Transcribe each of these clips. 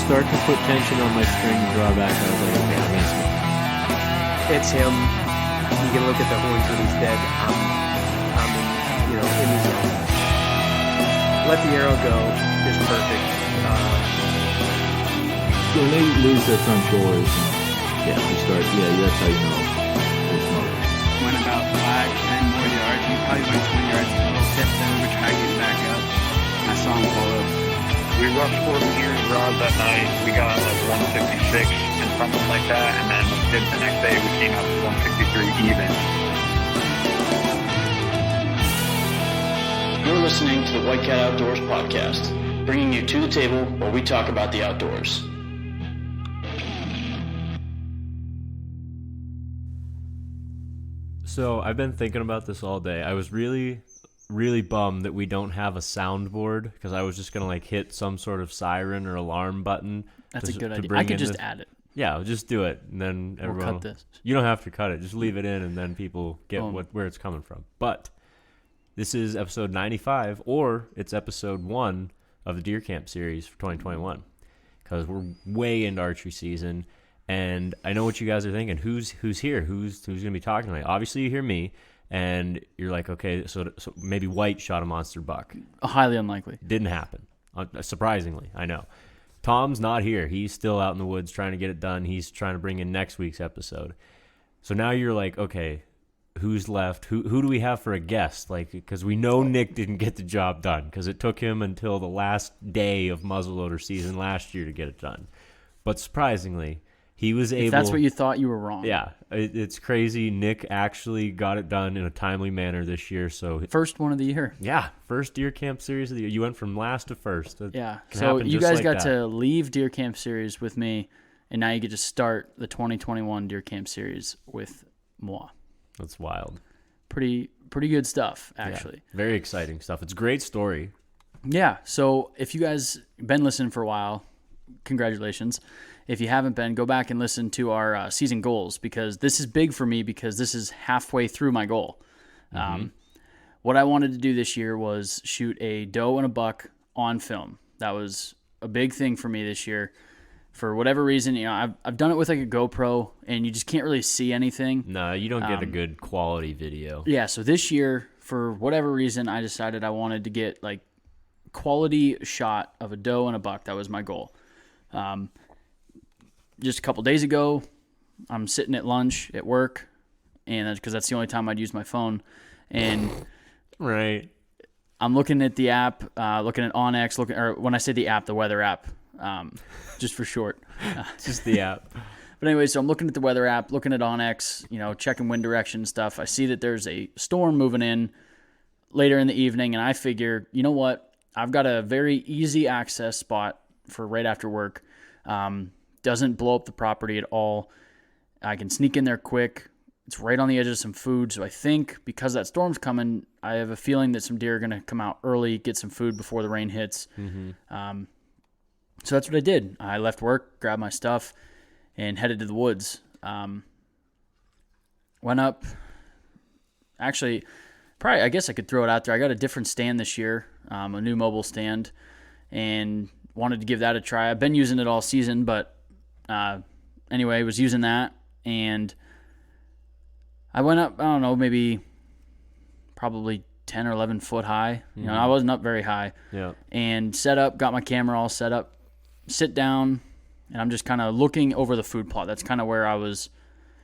start to put tension on my string drawback, I was like, okay, I'm gonna swing. It's him. You can look at the horns when he's dead. I'm in the zone. Let the arrow go is perfect. So when they lose their front doors, you start, that's how you know they're smoking. Went about 5-10 more yards. He probably went 20 yards total. Tipped over, tried getting back up. I saw him pull up. We rushed 4 meters rods that night. We got like 166 and something like that, and then the next day we came out to 163 even. You're listening to the White Cat Outdoors podcast, bringing you to the table where we talk about the outdoors. So I've been thinking about this all day. I was really bummed that we don't have a soundboard, because I was just going to like hit some sort of siren or alarm button. That's a good idea. I could just add it. Yeah, just do it, and then everyone. We'll cut this. You don't have to cut it. Just leave it in, and then people get where it's coming from. But this is episode 95, or it's episode 1 of the Deer Camp series for 2021, because we're way into archery season. And I know what you guys are thinking. Who's here? Who's going to be talking tonight? Obviously, you hear me, and you're like, okay, so maybe White shot a monster buck. Highly unlikely. Didn't happen. Surprisingly, I know. Tom's not here. He's still out in the woods trying to get it done. He's trying to bring in next week's episode. So now you're like, okay, who's left? Who do we have for a guest? Like, because we know Nick didn't get the job done, because it took him until the last day of muzzleloader season last year to get it done. But surprisingly, he was able. If that's what you thought, you were wrong. Yeah, it's crazy. Nick actually got it done in a timely manner this year. So first one of the year. Yeah, first Deer Camp series of the year. You went from last to first. Yeah, so you guys got to leave Deer Camp series with me, and now you get to start the 2021 Deer Camp series with moi. That's wild. Pretty good stuff, actually. Yeah, very exciting stuff. It's a great story. Yeah, so if you guys been listening for a while, congratulations. If you haven't been, go back and listen to our season goals, because this is big for me, because this is halfway through my goal. Mm-hmm. What I wanted to do this year was shoot a doe and a buck on film. That was a big thing for me this year. For whatever reason, I've done it with like a GoPro, and you just can't really see anything. No, you don't get a good quality video. Yeah, so this year, for whatever reason, I decided I wanted to get like quality shot of a doe and a buck. That was my goal. Just a couple days ago, I'm sitting at lunch at work, and because that's the only time I'd use my phone, and right, I'm looking at the app, looking at onX, or when I say the app, the weather app, just for short, just the app. But anyway, so I'm looking at the weather app, looking at onX, checking wind direction and stuff. I see that there's a storm moving in later in the evening, and I figure, you know what? I've got a very easy access spot for right after work. Doesn't blow up the property at all. I can sneak in there quick. It's right on the edge of some food. So I think because that storm's coming, I have a feeling that some deer are going to come out early, get some food before the rain hits. Mm-hmm. So that's what I did. I left work, grabbed my stuff, and headed to the woods. Went up. Actually, probably, I guess I could throw it out there. I got a different stand this year, a new mobile stand, and wanted to give that a try. I've been using it all season, but anyway, I was using that, and I went up, I don't know, maybe probably 10 or 11 foot high. Mm-hmm. I wasn't up very high. Yeah. And set up, got my camera all set up, sit down, and I'm just kind of looking over the food plot. That's kind of where I was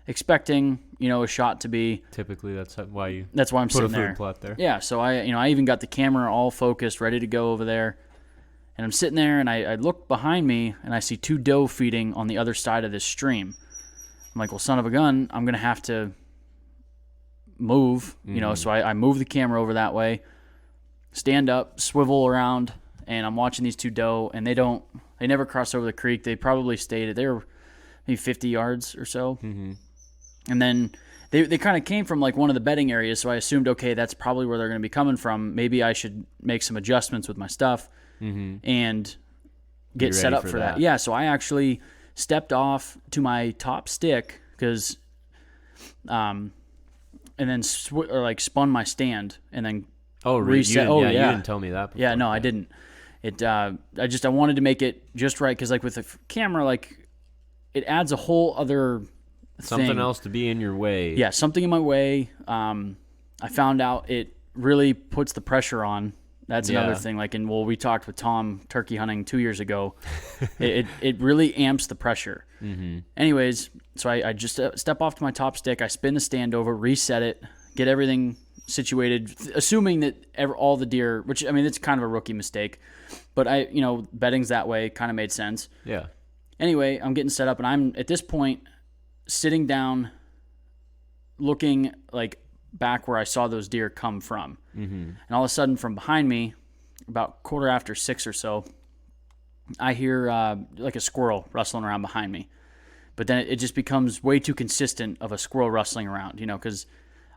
expecting, a shot to be. Typically, that's why I'm sitting there. Put a food plot there. Yeah, so I even got the camera all focused, ready to go over there. And I'm sitting there, and I look behind me, and I see 2 doe feeding on the other side of this stream. I'm like, well, son of a gun, I'm going to have to move, so I move the camera over that way, stand up, swivel around, and I'm watching these 2 doe, and they never cross over the creek. They probably stayed, they were maybe 50 yards or so. Mm-hmm. And then they kind of came from like one of the bedding areas, so I assumed, okay, that's probably where they're going to be coming from. Maybe I should make some adjustments with my stuff. Mm-hmm. And get set up for that. Yeah, so I actually stepped off to my top stick because, and then spun my stand and then reset. You didn't tell me that before. Yeah, no, I didn't. I wanted to make it just right because like with the camera, like it adds a whole other Something thing. else to be in your way. Yeah, something in my way. I found out it really puts the pressure on. That's another thing. Like, we talked with Tom turkey hunting 2 years ago. it really amps the pressure. Mm-hmm. Anyways, so I just step off to my top stick. I spin the stand over, reset it, get everything situated, assuming that all the deer, which, I mean, it's kind of a rookie mistake, but betting's that way kind of made sense. Yeah. Anyway, I'm getting set up, and I'm, at this point, sitting down, looking, like, back where I saw those deer come from. Mm-hmm. And all of a sudden, from behind me, about 6:15 or so, I hear like a squirrel rustling around behind me. But then it just becomes way too consistent of a squirrel rustling around, because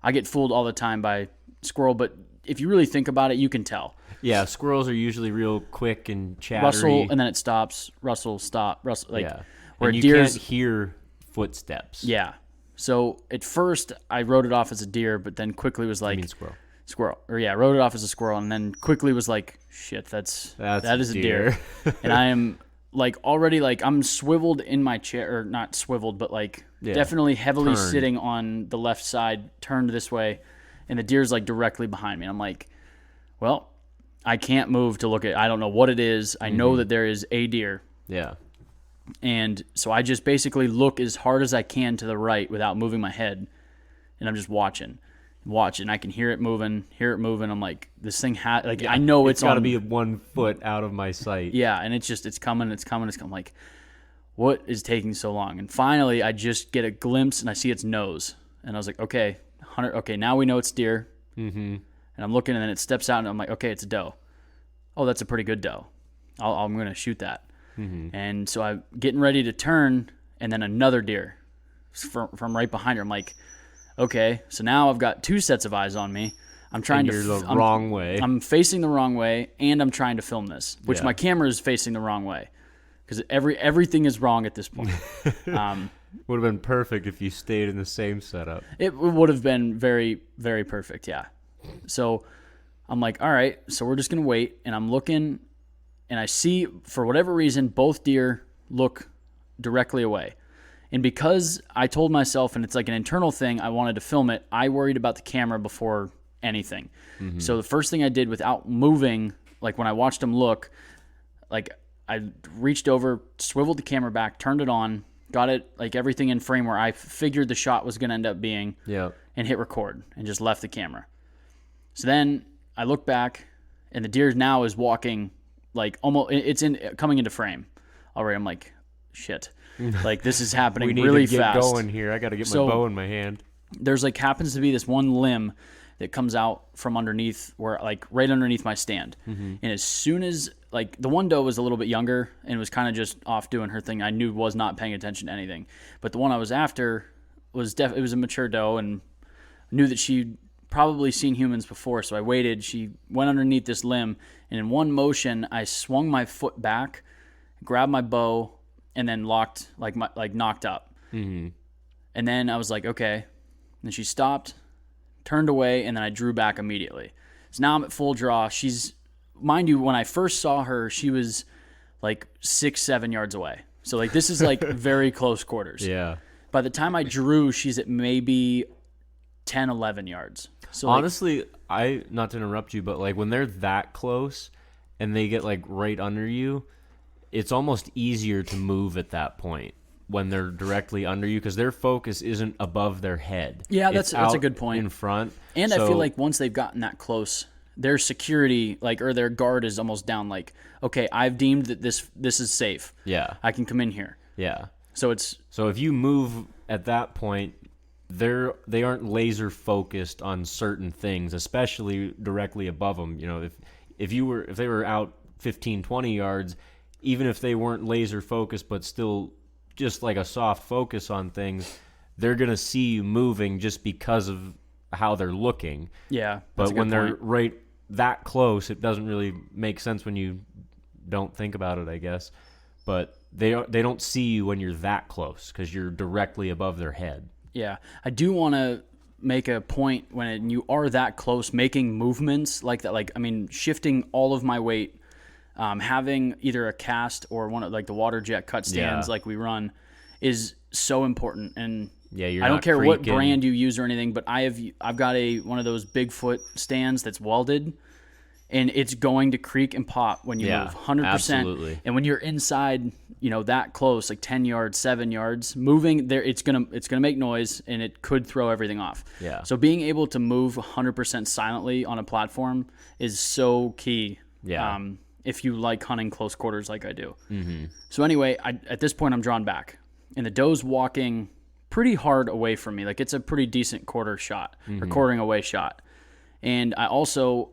I get fooled all the time by squirrel. But if you really think about it, you can tell. Yeah, squirrels are usually real quick and chattery. Rustle, and then it stops. Rustle, stop. Rustle, like, yeah. where and you deer's, can't hear footsteps. Yeah. So at first I wrote it off as a deer, but then quickly was like, squirrel. Wrote it off as a squirrel, and then quickly was like, shit, that is a deer. And I am like already like I'm swiveled in my chair, or not swiveled, but like definitely heavily sitting on the left side, turned this way, and the deer's like directly behind me. And I'm like, well, I can't move to look at. I don't know what it is. I know that there is a deer. Yeah. And so I just basically look as hard as I can to the right without moving my head. And I'm just watching. I can hear it moving. I'm like, this thing I know it's got to be 1 foot out of my sight. Yeah, and it's coming. I'm like, what is taking so long? And finally, I just get a glimpse, and I see its nose. And I was like, okay, Hunter, okay, now we know it's deer. Mm-hmm. And I'm looking, and then it steps out, and I'm like, okay, it's a doe. Oh, that's a pretty good doe. I'm going to shoot that. Mm-hmm. And so I'm getting ready to turn, and then another deer from right behind her. I'm like, okay, so now I've got 2 sets of eyes on me. I'm trying wrong way. I'm facing the wrong way, and I'm trying to film this, which my camera is facing the wrong way because everything is wrong at this point. Would have been perfect if you stayed in the same setup. It would have been very, very perfect, yeah. So I'm like, all right, so we're just going to wait, and I'm looking, and I see, for whatever reason, both deer look directly away. And because I told myself, and it's like an internal thing, I wanted to film it, I worried about the camera before anything. Mm-hmm. So the first thing I did without moving, like when I watched them look, like I reached over, swiveled the camera back, turned it on, got it, like everything in frame where I figured the shot was going to end up being, and hit record and just left the camera. So then I look back, and the deer now is walking, like almost, coming into frame already. I'm like, shit. Like, this is happening really fast. We need to get going here. I got to get my bow in my hand. There's like happens to be this one limb that comes out from underneath, where like right underneath my stand. Mm-hmm. And as soon as, like, the one doe was a little bit younger and was kind of just off doing her thing, I knew was not paying attention to anything. But the one I was after was it was a mature doe, and knew that she'd probably seen humans before. So I waited. She went underneath this limb, and in one motion, I swung my foot back, grabbed my bow, and then knocked up. Mm-hmm. And then I was like, okay. And she stopped, turned away, and then I drew back immediately. So now I'm at full draw. Mind you, when I first saw her, she was like 6-7 yards away. So like this is like very close quarters. Yeah. By the time I drew, she's at maybe 10-11 yards. So honestly, not to interrupt you, but like when they're that close and they get like right under you, it's almost easier to move at that point when they're directly under you, because their focus isn't above their head. Yeah, that's a good point. In front. And I feel like once they've gotten that close, their security, like, or their guard is almost down. Like, okay, I've deemed that this is safe. Yeah. I can come in here. Yeah. So if you move at that point, they aren't laser focused on certain things, especially directly above them. You know, if they were out 15-20 yards, even if they weren't laser focused, but still just like a soft focus on things, they're going to see you moving just because of how they're looking. Yeah. But when they're right that close, it doesn't really make sense when you don't think about it, I guess. But they don't see you when you're that close because you're directly above their head. Yeah. I do want to make a point when you are that close, making movements like that. Like, I mean, shifting all of my weight having either a cast or one of like the water jet cut stands like we run is so important. And Yeah, you're I don't not care what creaking. brand you use or anything, but I've got one of those Bigfoot stands that's welded, and it's going to creak and pop when you Yeah, move, 100%. absolutely. And when you're inside, that close, like 10 yards, 7 yards, moving there, it's gonna make noise, and it could throw everything off. Yeah. So being able to move 100% silently on a platform is so key. Yeah. If you like hunting close quarters like I do. Mm-hmm. So anyway, at this point I'm drawn back, and the doe's walking pretty hard away from me. Like it's a pretty decent quarter shot or quartering away shot. And I also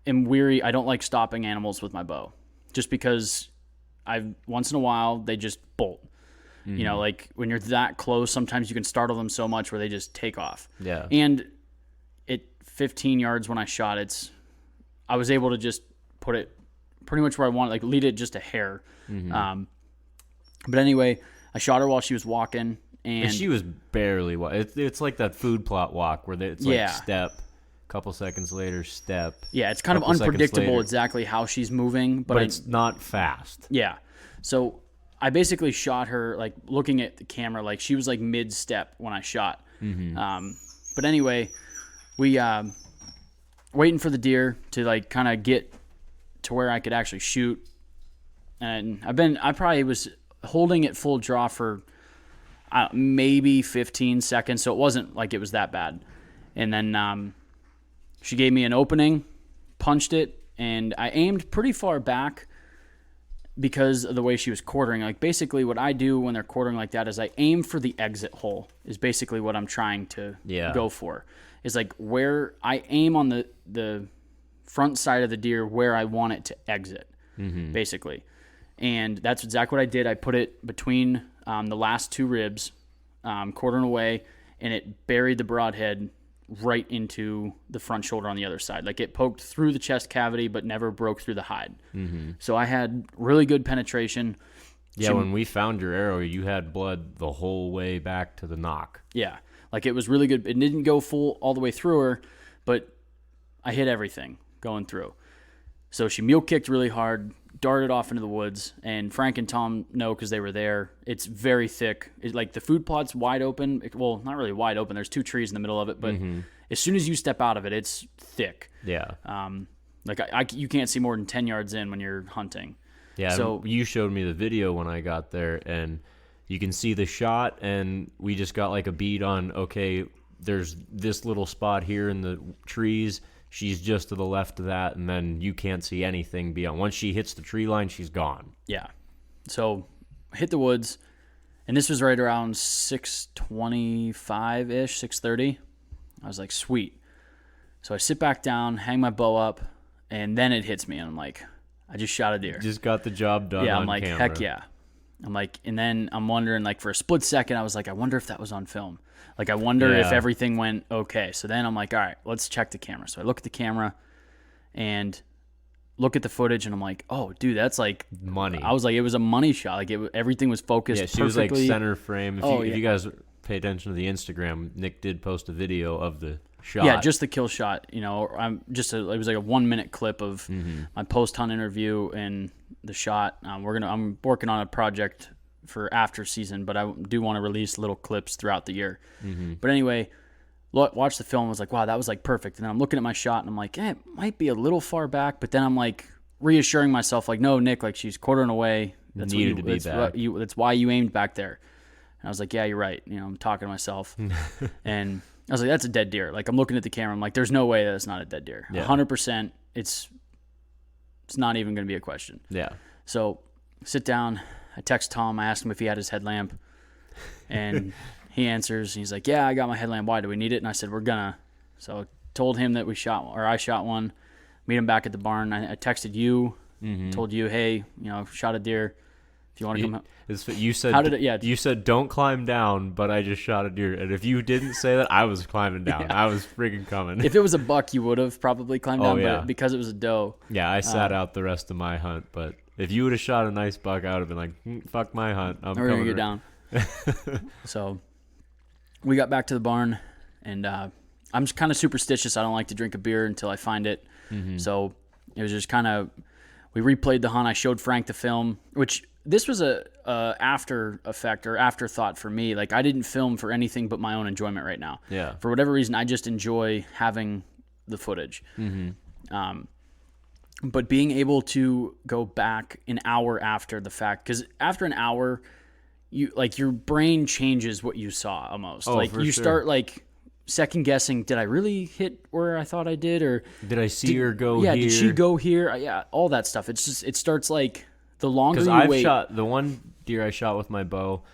am weary. I don't like stopping animals with my bow, just because once in a while they just bolt. Like when you're that close, sometimes you can startle them so much where they just take off. Yeah. And at 15 yards when I shot, I was able to just put it pretty much where I wanted, like lead it just a hair. But anyway, I shot her while she was walking, and she was barely it's like that food plot walk where it's like step, couple seconds later step. Yeah, it's kind of couple seconds unpredictable later. exactly how she's moving, But it's not fast. yeah. So I basically shot her, like looking at the camera, like she was like mid-step when I shot. But anyway, we waiting for the deer to like kind of get to where I could actually shoot, and I probably was holding it full draw for maybe 15 seconds, so it wasn't like it was that bad. And then she gave me an opening, punched it, and I aimed pretty far back because of the way she was quartering. Like basically what I do when they're quartering like that is I aim for the exit hole, is basically what I'm trying to go for. Is like where I aim on the front side of the deer where I want it to exit, basically. And that's exactly what I did. I put it between the last two ribs, quartering away, and it buried the broadhead right into the front shoulder on the other side. Like it poked through the chest cavity, but never broke through the hide. So I had really good penetration. Yeah, when we found your arrow, you had blood the whole way back to the knock. Yeah, like it was really good. It didn't go full all the way through her, but I hit everything going through. So she mule kicked really hard, darted off into the woods, and Frank and Tom know because they were there. It's very thick. Like the food plot's wide open. Well, not really wide open. There's two trees in the middle of it, but as soon as you step out of it, it's thick. Yeah. Like you can't see more than 10 yards in when you're hunting. Yeah, So you showed me the video when I got there, and you can see the shot, and we just got like a beat on, okay, there's this little spot here in the trees. She's just to the left of that, and then you can't see anything beyond. Once she hits the tree line, she's gone. Yeah. So hit the woods, and this was right around 6:25-ish, 6:30. I was like, sweet. So I sit back down, hang my bow up, and then it hits me, and I'm like, I just shot a deer. Just got the job done Yeah, on I'm like, camera. heck yeah. I'm like, and then I'm wondering, like, for a split second, I was like, I wonder if that was on film. Like, I wonder if Yeah. everything went okay. So then I'm like, all right, let's check the camera. So I look at the camera and look at the footage, and I'm like, oh, dude, that's like Money. I was like, it was a money shot. Like, everything was focused Yeah, she was like perfectly. center frame. If, Oh, if yeah. you guys pay attention to the Instagram, Nick did post a video of the shot. Yeah, just the kill shot. It was like a 1 minute clip of my post hunt interview and the shot. I'm working on a project for after season, but I do want to release little clips throughout the year. But anyway, watch the film. I was like, wow, that was like perfect. And then I'm looking at my shot, and I'm like, it might be a little far back. But then I'm like reassuring myself, like, no, Nick, like she's quartering away. That's Needed to be back. That's why you aimed back there. And I was like, yeah, you're right. I'm talking to myself. And I was like, that's a dead deer. Like, I'm looking at the camera. I'm like, there's no way that's not a dead deer. Yeah. 100%. It's not even going to be a question. Yeah. So sit down. I text Tom. I asked him if he had his headlamp. And he answers. And he's like, yeah, I got my headlamp. Why do we need it? And I said, we're gonna. So I told him that I shot one. Meet him back at the barn. I texted you. Told you, hey, shot a deer. If you want to come out. You said, How did it- yeah. You said don't climb down, but I just shot a deer. And if you didn't say that, I was climbing down. I was freaking coming. If it was a buck, you would have probably climbed down. yeah. But because it was a doe. Yeah, I sat out the rest of my hunt, but if you would have shot a nice buck, I would have been like, fuck my hunt. I'm We're coming gonna get down. So we got back to the barn, and I'm just kind of superstitious. I don't like to drink a beer until I find it. So it was just kind of we replayed the hunt. I showed Frank the film, which this was a after effect or afterthought for me. Like I didn't film for anything but my own enjoyment right now. Yeah. For whatever reason, I just enjoy having the footage. But being able to go back an hour after the fact, because after an hour, you like your brain changes what you saw almost. Oh, like for you sure. start like second guessing, did I really hit where I thought I did, or Did I see her go yeah, here? did she go here? Yeah, all that stuff. It's just it starts like the longer Because you I've wait. shot the one deer I shot with my bow.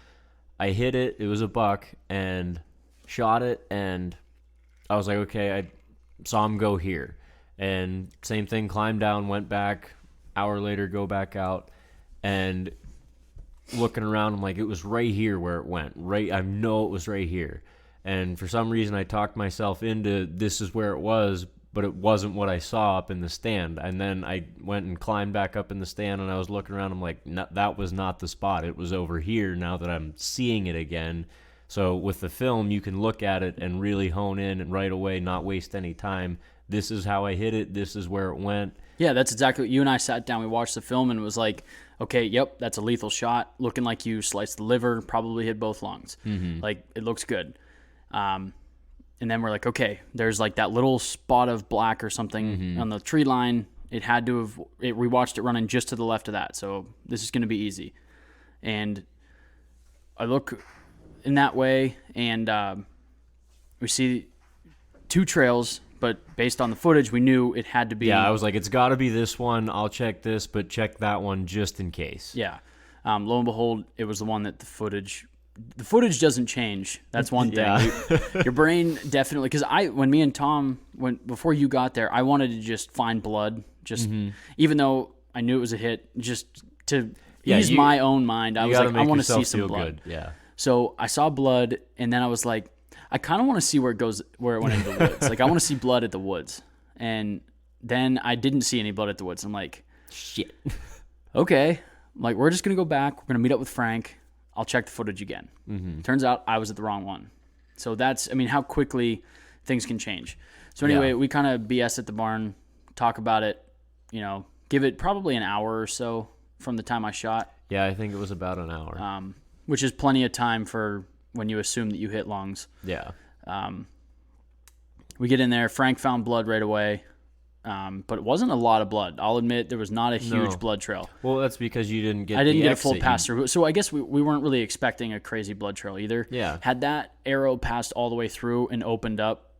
I hit it. It was a buck, and shot it, and I was like, okay, I saw him go here, and same thing. Climbed down, went back. Hour later, go back out, and looking around, I'm like, it was right here where it went. Right, I know it was right here. And for some reason, I talked myself into this is where it was, but it wasn't what I saw up in the stand. And then I went and climbed back up in the stand, and I was looking around. I'm like, no, that was not the spot. It was over here now that I'm seeing it again. So with the film, you can look at it and really hone in and right away, not waste any time. This is how I hit it. This is where it went. Yeah, that's exactly what you and I sat down. We watched the film and it was like, okay, yep, that's a lethal shot. Looking like you sliced the liver, probably hit both lungs. Like it looks good. And then we're like, okay, there's like that little spot of black or something on the tree line. It had to have. We watched it running just to the left of that, so this is going to be easy. And I look in that way, and we see two trails. But based on the footage, we knew it had to be. Yeah, I was like, it's got to be this one. I'll check this, but check that one just in case. Yeah. Lo and behold, it was the one that the footage doesn't change. That's one thing. Yeah. Your brain definitely, because when me and Tom before you got there, I wanted to just find blood, even though I knew it was a hit, just to ease my own mind. I was like, I want to see some blood. Good. Yeah. So I saw blood, and then I was like, I kind of want to see where it went into the woods. Like I want to see blood at the woods, and then I didn't see any blood at the woods. I'm like, Shit. okay. I'm like, we're just gonna go back. We're gonna meet up with Frank. I'll check the footage again. Turns out I was at the wrong one. So how quickly things can change. So anyway, Yeah. we kind of BS at the barn, talk about it, give it probably an hour or so from the time I shot, Yeah, I think it was about an hour. which is plenty of time for when you assume that you hit lungs. Yeah. We get in there. Frank found blood right away, but it wasn't a lot of blood. I'll admit there was not a huge blood trail. Well, that's because you didn't get. I didn't the get a exit. full pass through. So I guess we weren't really expecting a crazy blood trail either. Yeah. Had that arrow passed all the way through and opened up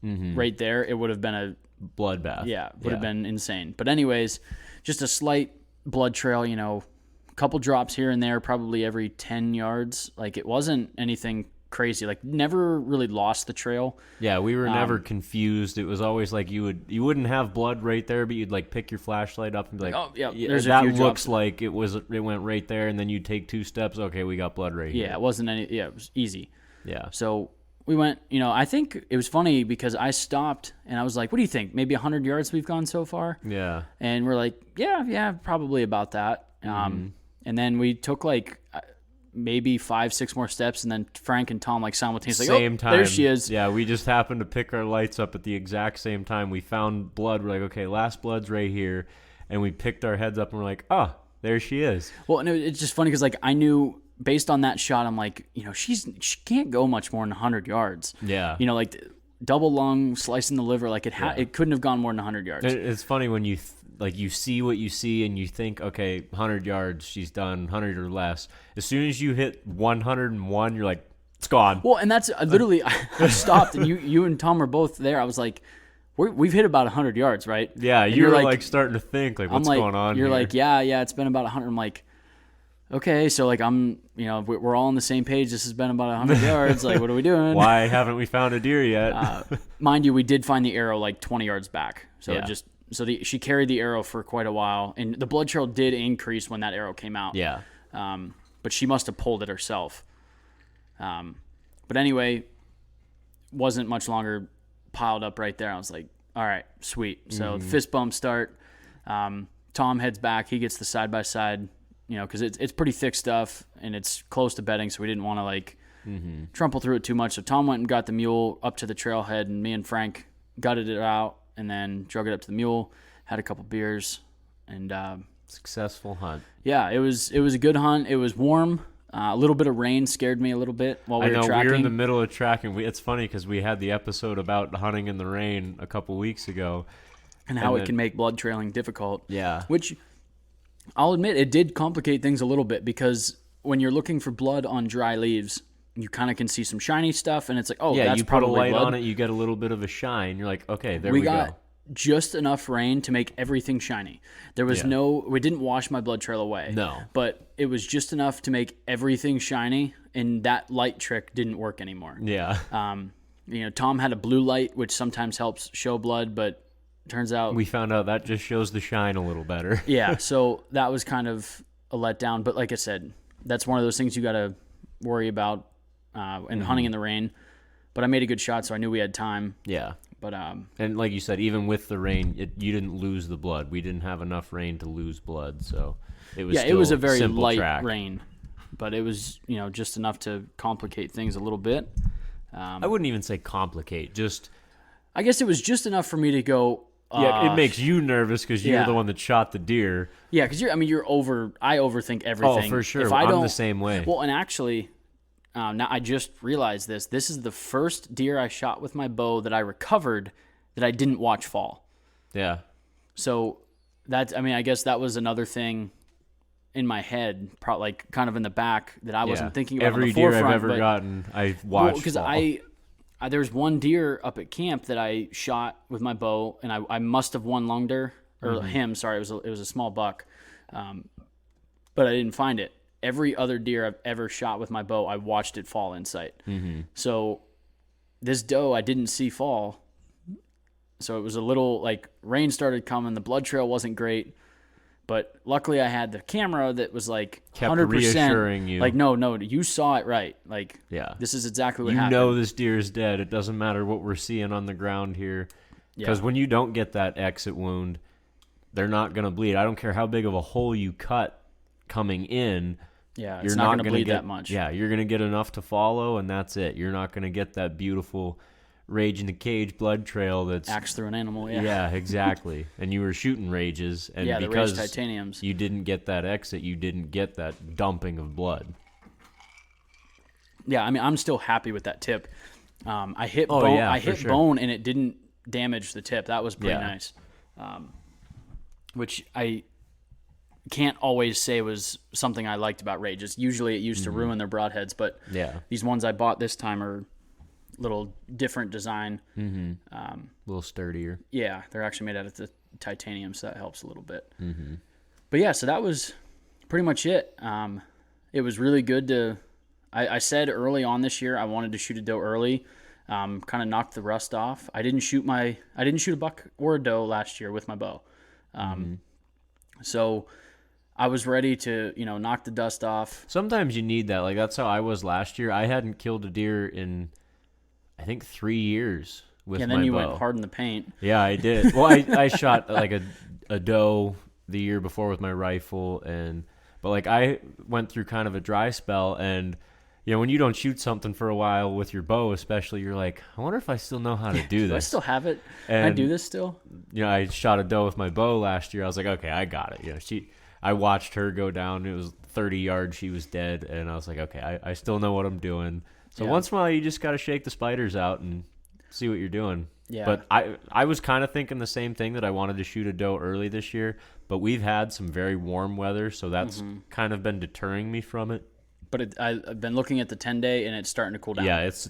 right there, it would have been a Bloodbath. would have been insane. But anyways, just a slight blood trail. A couple drops here and there, probably every 10 yards. Like it wasn't anything crazy. Like never really lost the trail. Yeah, we were never confused. It was always like you wouldn't have blood right there, but you'd like pick your flashlight up and be like, Oh, yeah, there's a that few looks drops." like it went right there, and then you take 2 steps. Okay, we got blood right here. Yeah, it wasn't any. Yeah, it was easy. Yeah. So we went. I think it was funny because I stopped and I was like, "What do you think? Maybe 100 yards we've gone so far?" Yeah. And we're like, yeah, probably about that. And then we took like maybe 5-6 more steps, and then Frank and Tom like simultaneously, Same time. there she is. Yeah, we just happened to pick our lights up at the exact same time. We found blood. We're like, okay, last blood's right here, and we picked our heads up and we're like, oh, there she is. Well, and it's just funny because like I knew based on that shot, I'm like, she can't go much more than 100 yards. Yeah. Like double lung, slicing the liver, like it couldn't have gone more than 100 yards. It's funny when you you see what you see and you think, okay, 100 yards, she's done, 100 or less. As soon as you hit 101, you're like, it's gone. Well, and that's literally I stopped, and you and Tom were both there. I was like, we've hit about 100 yards, right? Yeah, And you're like starting to think like, what's I'm like, going on You're here? like, yeah, it's been about 100. I'm like, okay, so like we're all on the same page. This has been about 100 yards. Like, what are we doing? Why haven't we found a deer yet? Mind you, we did find the arrow like 20 yards back. So Yeah. she carried the arrow for quite a while, and the blood trail did increase when that arrow came out. Yeah. But she must have pulled it herself. But anyway, wasn't much longer piled up right there. I was like, all right, sweet. So fist bump start. Tom heads back. He gets the side-by-side, because it's pretty thick stuff, and it's close to bedding, so we didn't want to, like, trample through it too much. So Tom went and got the mule up to the trailhead, and me and Frank gutted it out and then drug it up to the mule, had a couple beers, And Successful hunt. yeah, it was a good hunt. It was warm. A little bit of rain scared me a little bit while we I know were tracking. we were in the middle of tracking. It's funny because we had the episode about hunting in the rain a couple weeks ago, and how it can make blood trailing difficult. Yeah. Which I'll admit, it did complicate things a little bit, because when you're looking for blood on dry leaves, you kind of can see some shiny stuff, and it's like, oh, yeah, that's you put a probably light blood. on it, you get a little bit of a shine. You're like, okay, there we got go. just enough rain to make everything shiny. There was we didn't wash my blood trail away. No. But it was just enough to make everything shiny, and that light trick didn't work anymore. Yeah. Tom had a blue light, which sometimes helps show blood, but turns out We found out that just shows the shine a little better. yeah, so that was kind of a letdown. But like I said, that's one of those things you got to worry about in hunting in the rain. But I made a good shot, so I knew we had time. Yeah. But And like you said, even with the rain, you didn't lose the blood. We didn't have enough rain to lose blood, so it was yeah, still it was a very simple light track. rain, but it was just enough to complicate things a little bit. I wouldn't even say complicate, just I guess it was just enough for me to go. it makes you nervous because you're yeah. the one that shot the deer. Yeah, because I overthink everything. Oh, for sure. If I I'm don't, the same way. Well, and actually, now I just realized this. This is the first deer I shot with my bow that I recovered that I didn't watch fall. Yeah. So I guess that was another thing in my head, like kind of in the back that I wasn't thinking about. Every on the deer forefront, I've ever but, gotten, I've watched because fall. there's one deer up at camp that I shot with my bow, and I must have won lunged her or him. Sorry, it was a small buck, but I didn't find it. Every other deer I've ever shot with my bow, I watched it fall in sight. So this doe I didn't see fall. So it was a little like rain started coming. The blood trail wasn't great, but luckily I had the camera that was like Kept 100%. reassuring you. Like, no, you saw it right. Like, Yeah. this is exactly what You happened. know this deer is dead. It doesn't matter what we're seeing on the ground here. Because Yeah. when you don't get that exit wound, they're not going to bleed. I don't care how big of a hole you cut coming in. Yeah, it's You're not not going to gonna bleed get, that much. Yeah, you're going to get enough to follow, and that's it. You're not going to get that beautiful Rage in the Cage blood trail that's... Axe through an animal, yeah. Yeah, exactly. And you were shooting rages, and Yeah, the because Rage Titaniums. you didn't get that exit, you didn't get that dumping of blood. Yeah, I mean, I'm still happy with that tip. I hit Oh, bone, yeah, I for hit sure. bone, and it didn't damage the tip. That was pretty Yeah. nice. Which I can't always say was something I liked about Rages. Usually it used to ruin their broadheads, but Yeah. these ones I bought this time are a little different design. A little sturdier. Yeah, they're actually made out of the titanium, so that helps a little bit. But yeah, so that was pretty much it. It was really good to. I said early on this year I wanted to shoot a doe early, kind of knock the rust off. I didn't shoot a buck or a doe last year with my bow, so I was ready to knock the dust off. Sometimes you need that. Like, that's how I was last year. I hadn't killed a deer in, I think, 3 years with my And then you bow. went hard in the paint. Yeah, I did. Well, I shot like a doe the year before with my rifle, but like I went through kind of a dry spell, and when you don't shoot something for a while with your bow, especially, you're like, I wonder if I still know how to do Do I this. still have it? Can I And- do this still? I shot a doe with my bow last year. I was like, okay, I got it. I watched her go down. It was 30 yards. She was dead, and I was like, okay, I still know what I'm doing. So Yeah. once in a while, you just got to shake the spiders out and see what you're doing. Yeah. But I was kind of thinking the same thing, that I wanted to shoot a doe early this year, but we've had some very warm weather, so that's kind of been deterring me from it. But I've been looking at the 10-day, and it's starting to cool down. Yeah, it's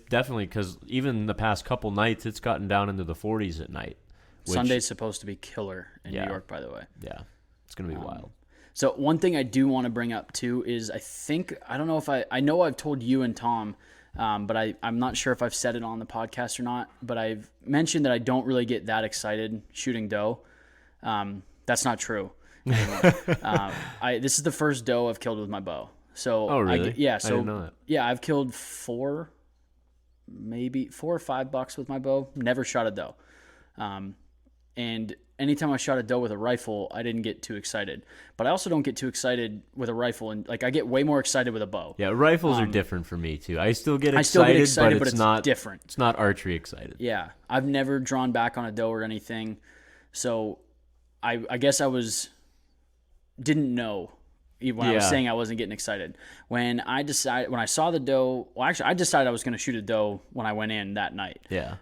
definitely, because even the past couple nights, it's gotten down into the 40s at night. which- Sunday's supposed to be killer in Yeah. New York, by the way. Yeah, it's going to be wild. So one thing I do want to bring up too is I don't know if I know I've told you and Tom, but I'm not sure if I've said it on the podcast or not, but I've mentioned that I don't really get that excited shooting doe. That's not true. This is the first doe I've killed with my bow. So Oh, really? yeah. I So didn't know that. yeah, I've killed 4 or 5 bucks with my bow. Never shot a doe. And anytime I shot a doe with a rifle, I didn't get too excited. But I also don't get too excited with a rifle, and like I get way more excited with a bow. Yeah, rifles are different for me too. I still get I still excited, get excited, but it's not different. It's not archery excited. Yeah, I've never drawn back on a doe or anything. So I guess I didn't know when I was Yeah. saying I wasn't getting excited. When I saw the doe, well, actually, I decided I was going to shoot a doe when I went in that night. Yeah.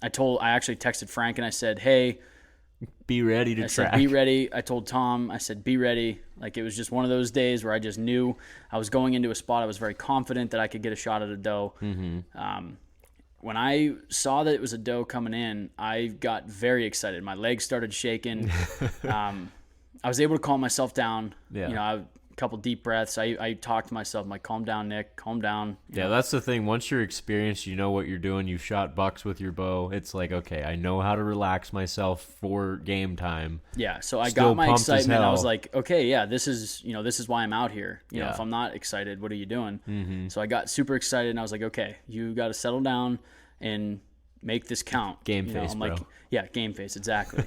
I actually texted Frank and I said, hey, Be ready to I track. said, be ready. I told Tom, I said, be ready. Like, it was just one of those days where I just knew I was going into a spot. I was very confident that I could get a shot at a doe. Mm-hmm. When I saw that it was a doe coming in, I got very excited. My legs started shaking. I was able to calm myself down. Yeah. You know, a couple deep breaths. I talked to myself. I'm like, calm down, Nick. Calm down. You Yeah, know? that's the thing. Once you're experienced, you know what you're doing. You've shot bucks with your bow. It's like, okay, I know how to relax myself for game time. Yeah, so I Still got my pumped as excitement. I was hell. like, okay, yeah, this is why I'm out here. You know, Yeah. if I'm not excited, what are you doing? Mm-hmm. So I got super excited, and I was like, okay, you got to settle down and make this count. Game You know, face, I'm bro. like, yeah, game face, exactly.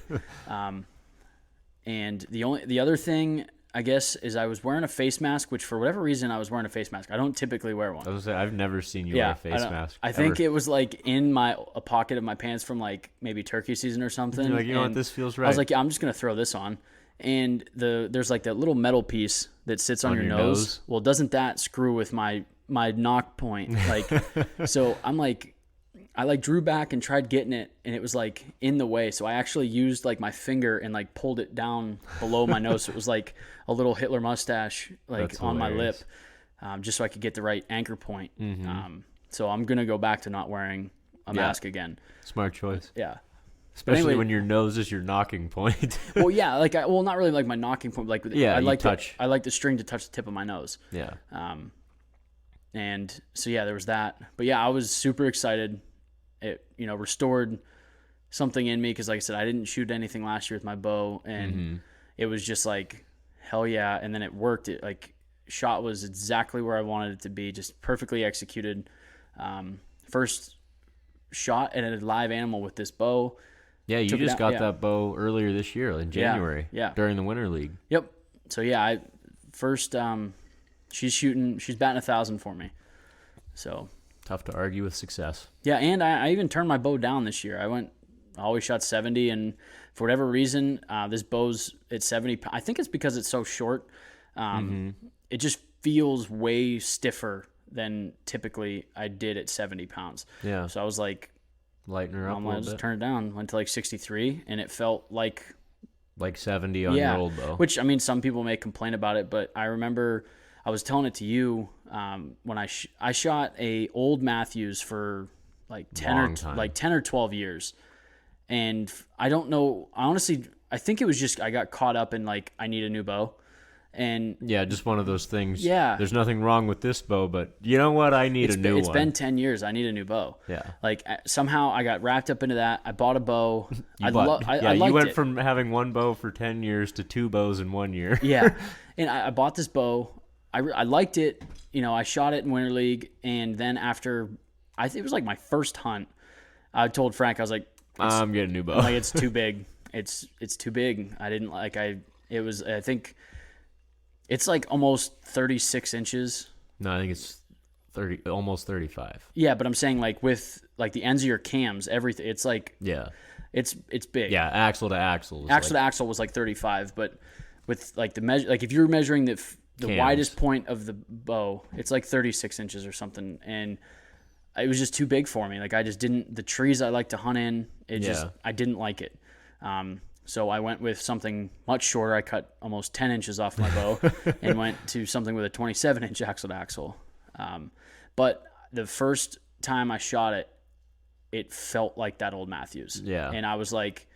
And the other thing, I guess, is I was wearing a face mask, which for whatever reason I was wearing a face mask. I don't typically wear one. I was gonna say, I've never seen you wear a I face don't- mask. I think ever. it was like in a pocket of my pants from like maybe turkey season or something. You're like, you know what, and this feels I was right. like, yeah, I'm just gonna throw this on. And there's like that little metal piece that sits on, your nose. Well, doesn't that screw with my knock point? Like, so I'm like, I like drew back and tried getting it, and it was like in the way. So I actually used like my finger and like pulled it down below my nose. So it was like a little Hitler mustache like That's on my lip, hilarious. just so I could get the right anchor point. So I'm gonna go back to not wearing a mask again. Smart choice. Yeah. Especially anyway- when your nose is your knocking point. Well, yeah, like not really like my knocking point. Like Yeah, I you like touch. I like the string to touch the tip of my nose. Yeah. And so yeah, there was that. But yeah, I was super excited. It restored something in me because, like I said, I didn't shoot anything last year with my bow, and it was just like hell yeah. And then it worked. It like shot was exactly where I wanted it to be, just perfectly executed. First shot at a live animal with this bow. Took Yeah, you it just out, got yeah. that bow earlier this year in January. yeah. During the Winter League. Yep. So yeah, she's batting 1,000 for me. So Tough to argue with success. yeah, and I even turned my bow down this year. I always shot 70, and for whatever reason, this bow's at 70. I think it's because it's so short. It just feels way stiffer than typically I did at 70 pounds. Yeah. So I was like, Lighten her up I'm a gonna little just bit. turn it down. Went to like 63, and it felt like Like 70 on your old bow. Which, I mean, some people may complain about it, but I remember I was telling it to you when I shot a old Matthews for like 10 or 12 years. And I don't know, honestly, I think it was just I got caught up in like I need a new bow. And Yeah, just one of those things. Yeah. There's nothing wrong with this bow, but you know what? I need a new it's one. been 10 years. I need a new bow. Yeah. Like somehow I got wrapped up into that. I bought a bow. I You liked went it. from having one bow for 10 years to 2 bows in 1 year. Yeah, and I bought this bow. I liked it. I shot it in Winter League, and then after, I think it was like my first hunt. I told Frank, I was like, I'm getting a new bow. like it's too big. It's too big. I didn't like. I think it's like almost 36 inches. No, I think it's 30, almost 35. Yeah, but I'm saying like with like the ends of your cams, everything. It's like Yeah. it's big. Yeah, axle to axle. is Axle like- to axle was like 35, but with like the measure, like if you're measuring the Cams. widest point of the bow, it's like 36 inches or something, and it was just too big for me. Like I just didn't. The trees I like to hunt in, Yeah. I didn't like it. So I went with something much shorter. I cut almost 10 inches off my bow and went to something with a 27-inch axle to axle. But the first time I shot it, it felt like that old Matthews. Yeah. And I was like,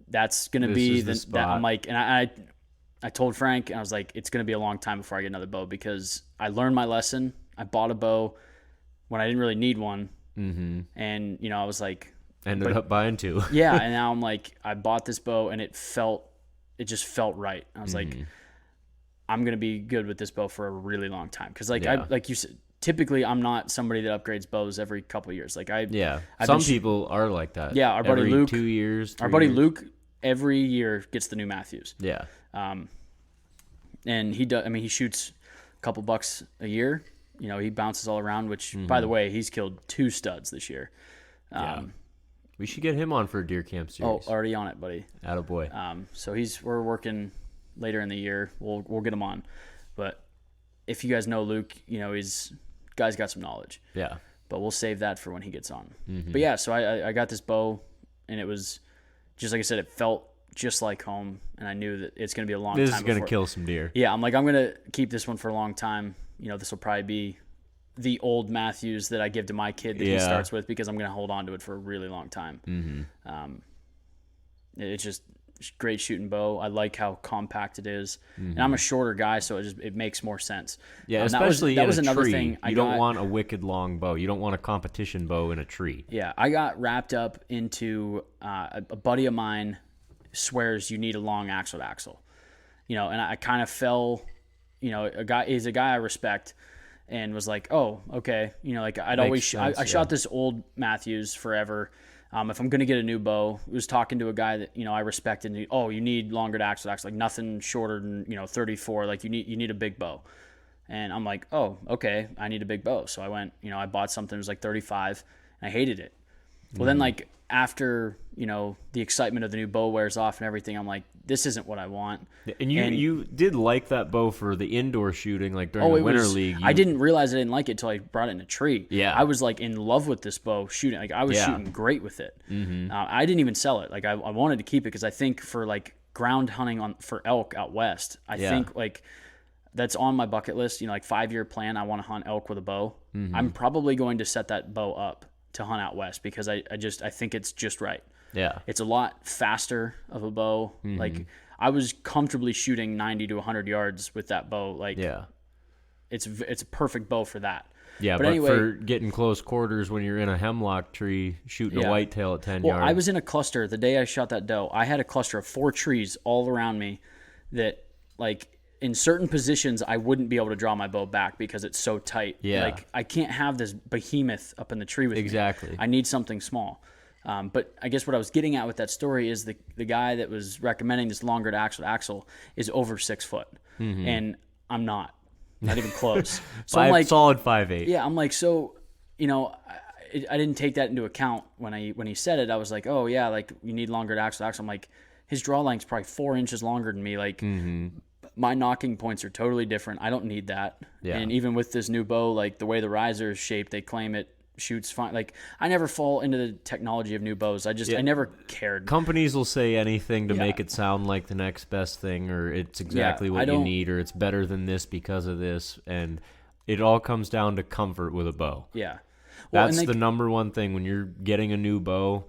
that's going to This be is the that. spot. I'm like, and I told Frank, and I was like, it's going to be a long time before I get another bow because I learned my lesson. I bought a bow when I didn't really need one. Mm-hmm. And, I was like, Ended up buying 2. yeah. And now I'm like, I bought this bow and it just felt right. I was like, I'm going to be good with this bow for a really long time. Cause like, Yeah. like you said, typically I'm not somebody that upgrades bows every couple of years. Like Yeah. I've Some been people are like that. Yeah, our buddy Every Luke- 2 years. our 3 buddy years. Luke every year gets the new Matthews. Yeah. And he does. I mean, he shoots a couple bucks a year. He bounces all around. Which, by the way, he's killed 2 studs this year. We should get him on for a deer camp series. Oh, already on it, buddy. Attaboy. So we're working later in the year. We'll get him on. But if you guys know Luke, guy's got some knowledge. Yeah. But we'll save that for when he gets on. Mm-hmm. But yeah, so I got this bow, and it was just like I said, it felt just like home, and I knew that it's going to be a long time. This is going to kill some deer. Yeah, I'm going to keep this one for a long time. This will probably be the old Matthews that I give to my kid that he starts with, because I'm going to hold on to it for a really long time. Mm-hmm. It's just great shooting bow. I like how compact it is, and I'm a shorter guy, so it makes more sense. Yeah, especially that was in a another tree. thing. You don't want a wicked long bow. You don't want a competition bow in a tree. Yeah, I got wrapped up into a buddy of mine swears you need a long axle to axle. And I kind of fell. He's a guy I respect, and was like, oh, okay. I shot this old Matthews forever. If I'm going to get a new bow, I was talking to a guy that, I respected. And you need longer to axle, like nothing shorter than, 34. Like you need a big bow. And I'm like, oh, okay, I need a big bow. So I went, I bought something that was like 35, and I hated it. Well, then after, the excitement of the new bow wears off and everything, I'm like, this isn't what I want. And you did like that bow for the indoor shooting, like during the Winter League. I didn't realize I didn't like it until I brought it in a tree. Yeah. I was like in love with this bow shooting. Like I was shooting great with it. Mm-hmm. I didn't even sell it. Like I wanted to keep it because I think for like ground hunting for elk out west, I think like that's on my bucket list. 5-year plan. I want to hunt elk with a bow. Mm-hmm. I'm probably going to set that bow up to hunt out west because I think it's just right. Yeah. It's a lot faster of a bow. Mm-hmm. Like I was comfortably shooting 90 to 100 yards with that bow. Like it's a perfect bow for that. Yeah, but anyway, for getting close quarters when you're in a hemlock tree shooting a whitetail at 10 yards. I was in a cluster the day I shot that doe. I had a cluster of 4 trees all around me that like in certain positions I wouldn't be able to draw my bow back because it's so tight. Yeah. Like I can't have this behemoth up in the tree with me. Exactly. I need something small. But I guess what I was getting at with that story is the guy that was recommending this longer to axle is over 6 foot, and I'm not even close. So I'm like solid 5'8". Yeah, I'm like, so I didn't take that into account when he said it. I was like, oh yeah, like you need longer to axle. I'm like, his draw length's probably 4 inches longer than me. Like my knocking points are totally different. I don't need that. Yeah. And even with this new bow, like the way the riser is shaped, they claim it shoots fine. Like I never fall into the technology of new bows. I never cared. Companies will say anything to make it sound like the next best thing, or it's exactly what you need, or it's better than this because of this, and it all comes down to comfort with a bow. Yeah. Well, that's the number one thing when you're getting a new bow.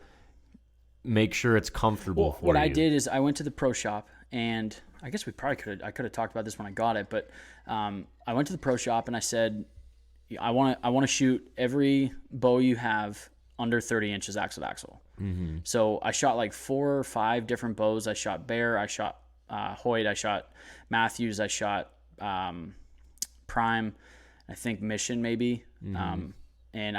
Make sure it's comfortable for you. What I did is I went to the pro shop, and I guess I could have talked about this when I got it, but I went to the pro shop and I said, I want to shoot every bow you have under 30 inches axle to axle. Mm-hmm. So I shot like 4 or 5 different bows. I shot Bear, I shot Hoyt, I shot Matthews, I shot Prime, I think Mission maybe. Mm-hmm. And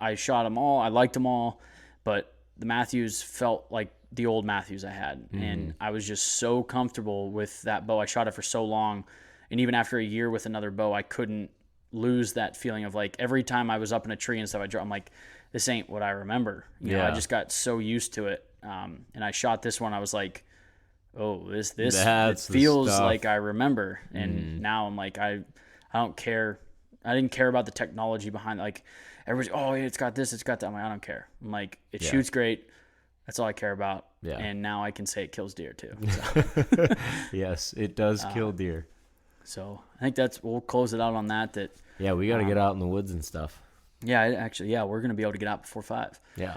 I shot them all. I liked them all, but the Matthews felt like the old Matthews I had. Mm-hmm. And I was just so comfortable with that bow. I shot it for so long. And even after a year with another bow, I couldn't lose that feeling of like every time I was up in a tree and stuff, I'm like, this ain't what I remember. You know, I just got so used to it. And I shot this one. I was like, oh, this it feels like I remember. And now I'm like, I don't care. I didn't care about the technology behind it. Like everybody's, oh, it's got this, it's got that. I'm like, I don't care. I'm like, it shoots great. That's all I care about. Yeah. And now I can say it kills deer too. So. Yes, it does kill deer. So I think we'll close it out on that. Yeah, we got to get out in the woods and stuff. Yeah, we're going to be able to get out before 5. Yeah.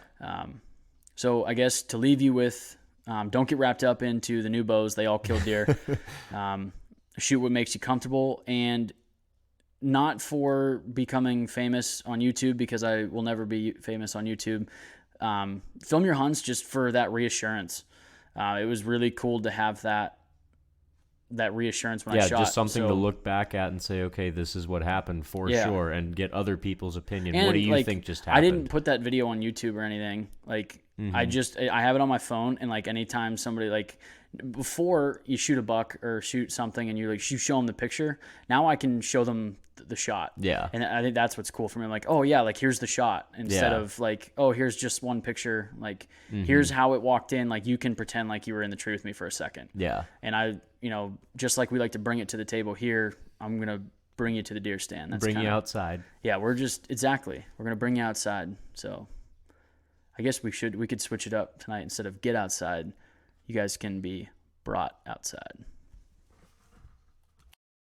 So I guess to leave you with, don't get wrapped up into the new bows. They all kill deer. Shoot what makes you comfortable, and not for becoming famous on YouTube, because I will never be famous on YouTube. Film your hunts just for that reassurance. It was really cool to have that reassurance when I shot. Yeah, just something to look back at and say, okay, this is what happened for sure, and get other people's opinion. And what do you think just happened? I didn't put that video on YouTube or anything. Like, I have it on my phone, and like anytime somebody, like before you shoot a buck or shoot something and you show them the picture. Now I can show them the shot. Yeah. And I think that's what's cool for me. I'm like, oh yeah, like here's the shot instead Yeah. of like, oh, here's just one picture. Like here's how it walked in. Like you can pretend like you were in the tree with me for a second. Yeah. And I, just like we like to bring it to the table here, I'm going to bring you to the deer stand. That's Bring you outside. Yeah, we're going to bring you outside. So I guess we could switch it up tonight. Instead of get outside, you guys can be brought outside.